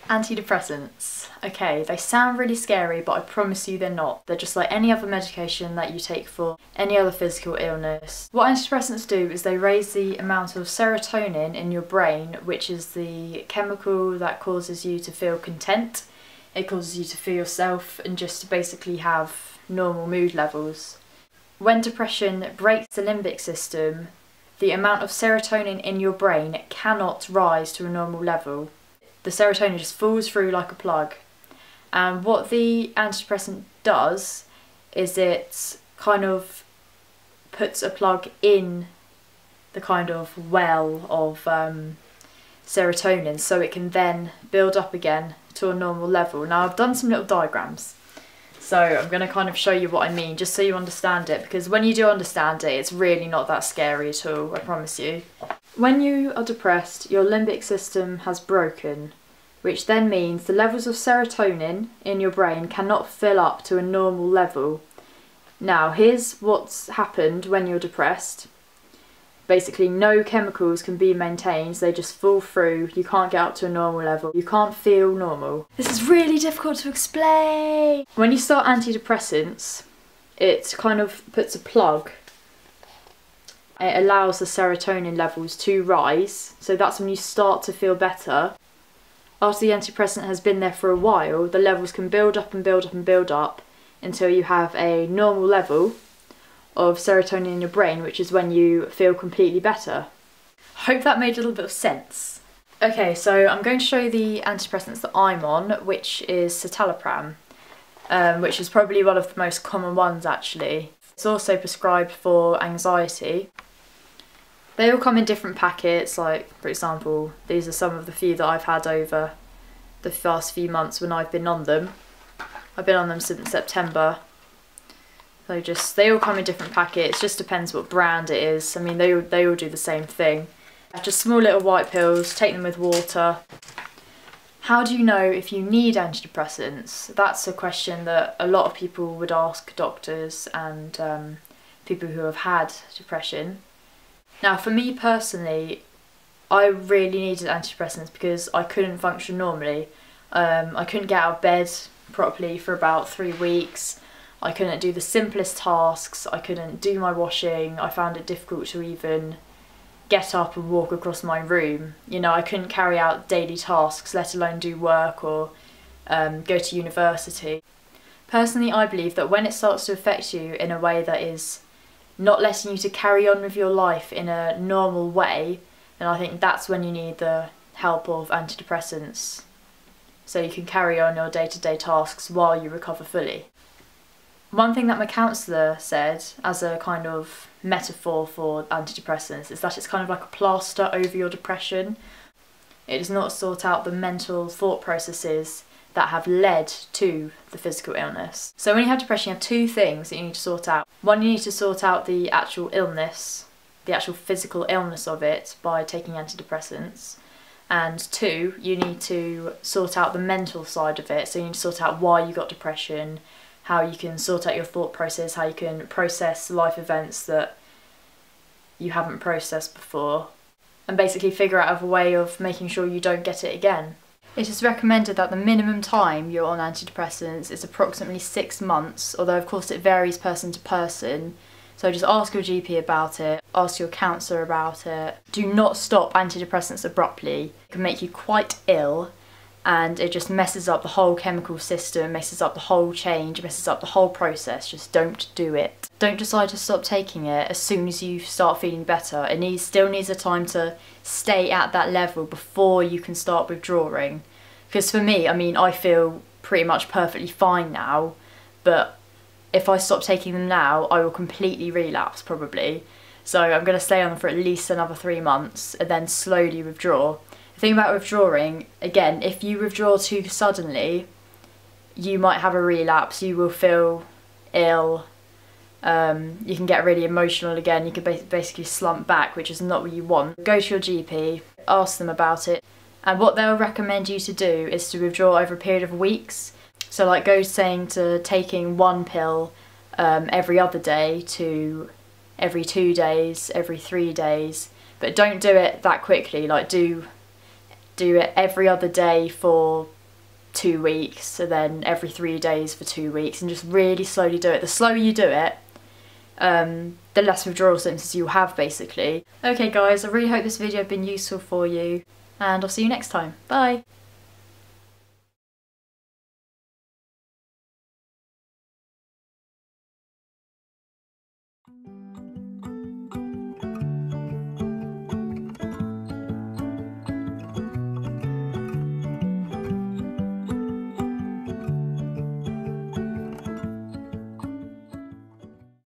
Antidepressants. Okay, they sound really scary, but I promise you they're not. They're just like any other medication that you take for any other physical illness. What antidepressants do is they raise the amount of serotonin in your brain, which is the chemical that causes you to feel content. It causes you to feel yourself and just to basically have normal mood levels. When depression breaks the limbic system, the amount of serotonin in your brain cannot rise to a normal level. The serotonin just falls through like a plug. And what the antidepressant does is it kind of puts a plug in the kind of well of serotonin so it can then build up again to a normal level. Now I've done some little diagrams, so I'm going to kind of show you what I mean just so you understand it, because when you do understand it, it's really not that scary at all, I promise you. When you are depressed, your limbic system has broken, which then means the levels of serotonin in your brain cannot fill up to a normal level. Now, here's what's happened when you're depressed. Basically, no chemicals can be maintained, they just fall through, you can't get up to a normal level, you can't feel normal. This is really difficult to explain! When you start antidepressants, it kind of puts a plug. It allows the serotonin levels to rise, so that's when you start to feel better. After the antidepressant has been there for a while, the levels can build up and build up and build up until you have a normal level of serotonin in your brain, which is when you feel completely better. Hope that made a little bit of sense. Okay, so I'm going to show you the antidepressants that I'm on, which is citalopram, which is probably one of the most common ones actually. It's also prescribed for anxiety. They all come in different packets, like for example, these are some of the few that I've had over the past few months when I've been on them. I've been on them since September. So they all come in different packets, just depends what brand it is. I mean, they all do the same thing. Just small little white pills, take them with water. How do you know if you need antidepressants? That's a question that a lot of people would ask doctors and people who have had depression. Now, for me personally, I really needed antidepressants because I couldn't function normally. I couldn't get out of bed properly for about 3 weeks. I couldn't do the simplest tasks. I couldn't do my washing. I found it difficult to even get up and walk across my room. You know, I couldn't carry out daily tasks, let alone do work or go to university. Personally, I believe that when it starts to affect you in a way that is not letting you to carry on with your life in a normal way, then I think that's when you need the help of antidepressants, so you can carry on your day-to-day tasks while you recover fully. One thing that my counsellor said as a kind of metaphor for antidepressants is that it's kind of like a plaster over your depression. It does not sort out the mental thought processes that have led to the physical illness. So when you have depression, you have two things that you need to sort out. One, you need to sort out the actual illness, the actual physical illness of it by taking antidepressants. And two, you need to sort out the mental side of it. So you need to sort out why you got depression, how you can sort out your thought process, how you can process life events that you haven't processed before, and basically figure out a way of making sure you don't get it again. It is recommended that the minimum time you're on antidepressants is approximately 6 months, although of course it varies person to person. So just ask your GP about it, ask your counsellor about it. Do not stop antidepressants abruptly. It can make you quite ill, and it just messes up the whole chemical system, messes up the whole change, messes up the whole process. Just don't do it. Don't decide to stop taking it as soon as you start feeling better. It still needs a time to stay at that level before you can start withdrawing. Because for me, I mean, I feel pretty much perfectly fine now, but if I stop taking them now, I will completely relapse probably. So I'm going to stay on them for at least another 3 months and then slowly withdraw. The thing about withdrawing, again, if you withdraw too suddenly, you might have a relapse, you will feel ill, you can get really emotional again, you can basically slump back, which is not what you want. Go to your GP, ask them about it, and what they'll recommend you to do is to withdraw over a period of weeks. So like go saying to taking 1 pill every other day to every 2 days, every 3 days, but don't do it that quickly. Like do it every other day for 2 weeks, and then every 3 days for 2 weeks, and just really slowly do it. The slower you do it, the less withdrawal symptoms you'll have, basically. Okay guys, I really hope this video has been useful for you, and I'll see you next time. Bye!